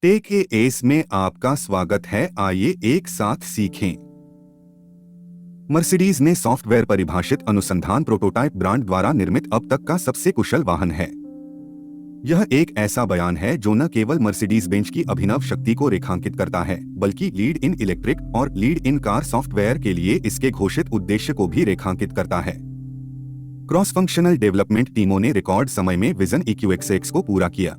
Take A S में आपका स्वागत है। आइए एक साथ सीखें। मर्सिडीज ने सॉफ्टवेयर परिभाषित अनुसंधान प्रोटोटाइप ब्रांड द्वारा निर्मित अब तक का सबसे कुशल वाहन है। यह एक ऐसा बयान है जो न केवल मर्सिडीज बेंज की अभिनव शक्ति को रेखांकित करता है, बल्कि लीड इन इलेक्ट्रिक और लीड इन कार सॉफ्टवेयर के लिए इसके घोषित उद्देश्य को भी रेखांकित करता है। क्रॉस फंक्शनल डेवलपमेंट टीमों ने रिकॉर्ड समय में विजन EQXX को पूरा किया।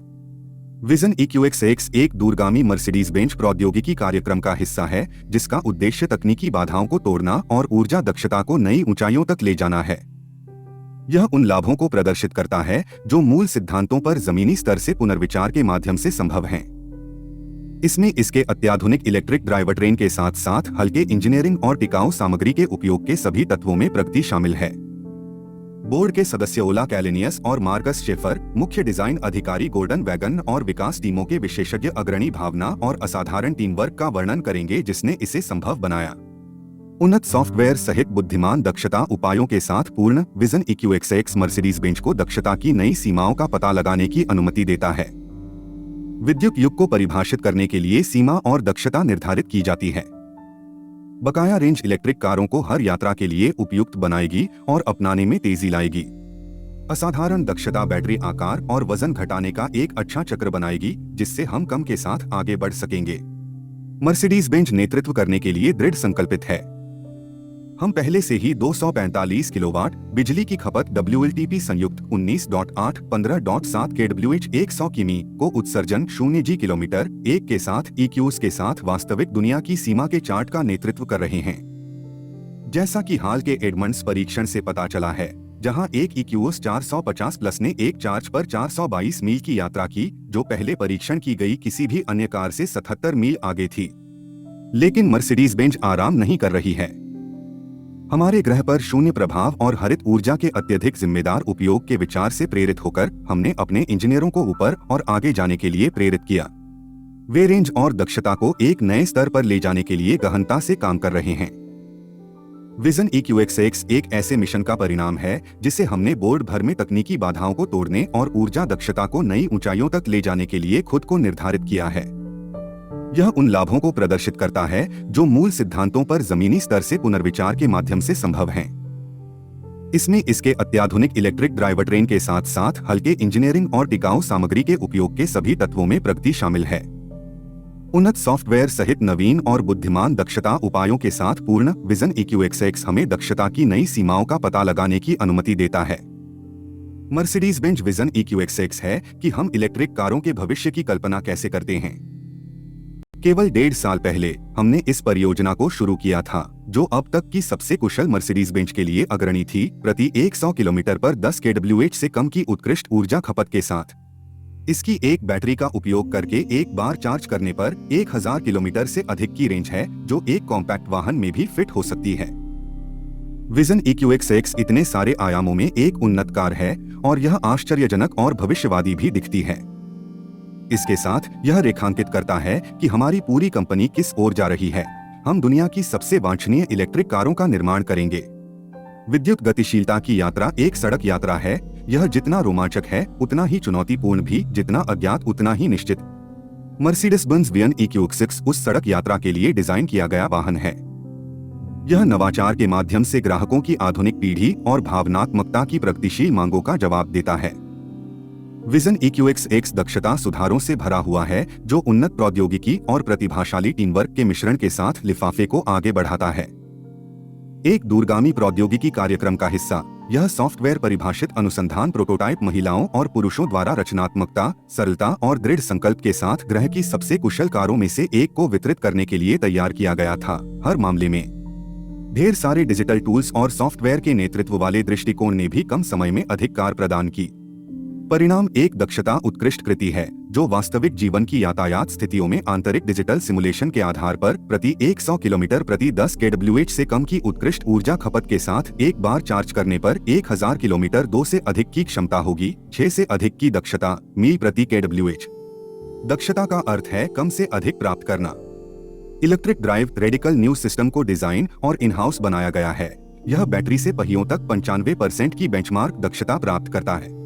विजन EQXX एक दूरगामी मर्सिडीज बेंज प्रौद्योगिकी कार्यक्रम का हिस्सा है, जिसका उद्देश्य तकनीकी बाधाओं को तोड़ना और ऊर्जा दक्षता को नई ऊंचाइयों तक ले जाना है। यह उन लाभों को प्रदर्शित करता है जो मूल सिद्धांतों पर जमीनी स्तर से पुनर्विचार के माध्यम से संभव हैं। इसमें इसके अत्याधुनिक इलेक्ट्रिक ड्राइवट्रेन के साथ साथ हल्के इंजीनियरिंग और टिकाऊ सामग्री के उपयोग के सभी तत्वों में प्रगति शामिल है। बोर्ड के सदस्य ओला कैलेनियस और मार्कस शेफर, मुख्य डिजाइन अधिकारी गोर्डन वैगन और विकास टीमों के विशेषज्ञ अग्रणी भावना और असाधारण टीम वर्क का वर्णन करेंगे जिसने इसे संभव बनाया। उन्नत सॉफ्टवेयर सहित बुद्धिमान दक्षता उपायों के साथ पूर्ण विजन EQXX मर्सिडीज बेंज को दक्षता की नई सीमाओं का पता लगाने की अनुमति देता है। विद्युत युग को परिभाषित करने के लिए सीमा और दक्षता निर्धारित की जाती है। बकाया रेंज इलेक्ट्रिक कारों को हर यात्रा के लिए उपयुक्त बनाएगी और अपनाने में तेजी लाएगी। असाधारण दक्षता बैटरी आकार और वजन घटाने का एक अच्छा चक्र बनाएगी, जिससे हम कम के साथ आगे बढ़ सकेंगे। मर्सिडीज बेंज नेतृत्व करने के लिए दृढ़ संकल्पित है। हम पहले से ही 245 किलोवाट बिजली की खपत WLTP संयुक्त 19.8 15.7 kWh 100 किमी को उत्सर्जन 0 G किलोमीटर 1 के साथ EQs के साथ वास्तविक दुनिया की सीमा के चार्ट का नेतृत्व कर रहे हैं। जैसा कि हाल के एडमंड्स परीक्षण से पता चला है, जहां एक EQS 450 प्लस ने एक चार्ज पर 422 मील की यात्रा की, जो पहले परीक्षण की गई किसी भी अन्य कार से 77 मील आगे थी। लेकिन मर्सिडीज बेंज आराम नहीं कर रही है। हमारे ग्रह पर शून्य प्रभाव और हरित ऊर्जा के अत्यधिक जिम्मेदार उपयोग के विचार से प्रेरित होकर हमने अपने इंजीनियरों को ऊपर और आगे जाने के लिए प्रेरित किया। वे रेंज और दक्षता को एक नए स्तर पर ले जाने के लिए गहनता से काम कर रहे हैं। विजन EQXX एक ऐसे मिशन का परिणाम है जिसे हमने बोर्ड भर में तकनीकी बाधाओं को तोड़ने और ऊर्जा दक्षता को नई ऊंचाइयों तक ले जाने के लिए खुद को निर्धारित किया है। यह उन लाभों को प्रदर्शित करता है जो मूल सिद्धांतों पर जमीनी स्तर से पुनर्विचार के माध्यम से संभव हैं। इसमें इसके अत्याधुनिक इलेक्ट्रिक ड्राइवट्रेन के साथ साथ हल्के इंजीनियरिंग और टिकाऊ सामग्री के उपयोग के सभी तत्वों में प्रगति शामिल है। उन्नत सॉफ्टवेयर सहित नवीन और बुद्धिमान दक्षता उपायों के साथ पूर्ण विजन EQXX हमें दक्षता की नई सीमाओं का पता लगाने की अनुमति देता है। मर्सिडीज बेंज विजन EQXX है कि हम इलेक्ट्रिक कारों के भविष्य की कल्पना कैसे करते हैं। केवल 1.5 साल पहले हमने इस परियोजना को शुरू किया था, जो अब तक की सबसे कुशल मर्सिडीज बेंज के लिए अग्रणी थी, प्रति 100 किलोमीटर पर 10 kWh से कम की उत्कृष्ट ऊर्जा खपत के साथ। इसकी एक बैटरी का उपयोग करके एक बार चार्ज करने पर 1000 किलोमीटर से अधिक की रेंज है, जो एक कॉम्पैक्ट वाहन में भी फिट हो सकती है। विजन EQXX इतने सारे आयामों में एक उन्नत कार है और यह आश्चर्यजनक और भविष्यवादी भी दिखती है। इसके साथ यह रेखांकित करता है कि हमारी पूरी कंपनी किस ओर जा रही है। हम दुनिया की सबसे वांछनीय इलेक्ट्रिक कारों का निर्माण करेंगे। विद्युत गतिशीलता की यात्रा एक सड़क यात्रा है। यह जितना रोमांचक है उतना ही चुनौतीपूर्ण भी, जितना अज्ञात उतना ही निश्चित। मर्सिडीज बेंज विजन EQXX उस सड़क यात्रा के लिए डिजाइन किया गया वाहन है। यह नवाचार के माध्यम से ग्राहकों की आधुनिक पीढ़ी और भावनात्मकता की प्रगतिशील मांगों का जवाब देता है। विजन EQXX दक्षता सुधारों से भरा हुआ है, जो उन्नत प्रौद्योगिकी और प्रतिभाशाली टीम वर्क के मिश्रण के साथ लिफाफे को आगे बढ़ाता है। एक दूरगामी प्रौद्योगिकी कार्यक्रम का हिस्सा, यह सॉफ्टवेयर परिभाषित अनुसंधान प्रोटोटाइप महिलाओं और पुरुषों द्वारा रचनात्मकता, सरलता और दृढ़ संकल्प के साथ ग्रह की सबसे कुशल कारों में से एक को वितरित करने के लिए तैयार किया गया था। हर मामले में ढेर सारे डिजिटल टूल्स और सॉफ्टवेयर के नेतृत्व वाले दृष्टिकोण ने भी कम समय में अधिक कार प्रदान की। परिणाम एक दक्षता उत्कृष्ट कृति है, जो वास्तविक जीवन की यातायात स्थितियों में आंतरिक डिजिटल सिमुलेशन के आधार पर प्रति 100 किलोमीटर प्रति 10 kWh से कम की उत्कृष्ट ऊर्जा खपत के साथ एक बार चार्ज करने पर 1000 किलोमीटर 2 से अधिक की क्षमता होगी। 6 से अधिक की दक्षता मील प्रति kWh। दक्षता का अर्थ है कम से अधिक प्राप्त करना। Electric drive radical new system को डिजाइन और इन हाउस बनाया गया है। यह बैटरी से पहियों तक 95% की बेंचमार्क दक्षता प्राप्त करता है।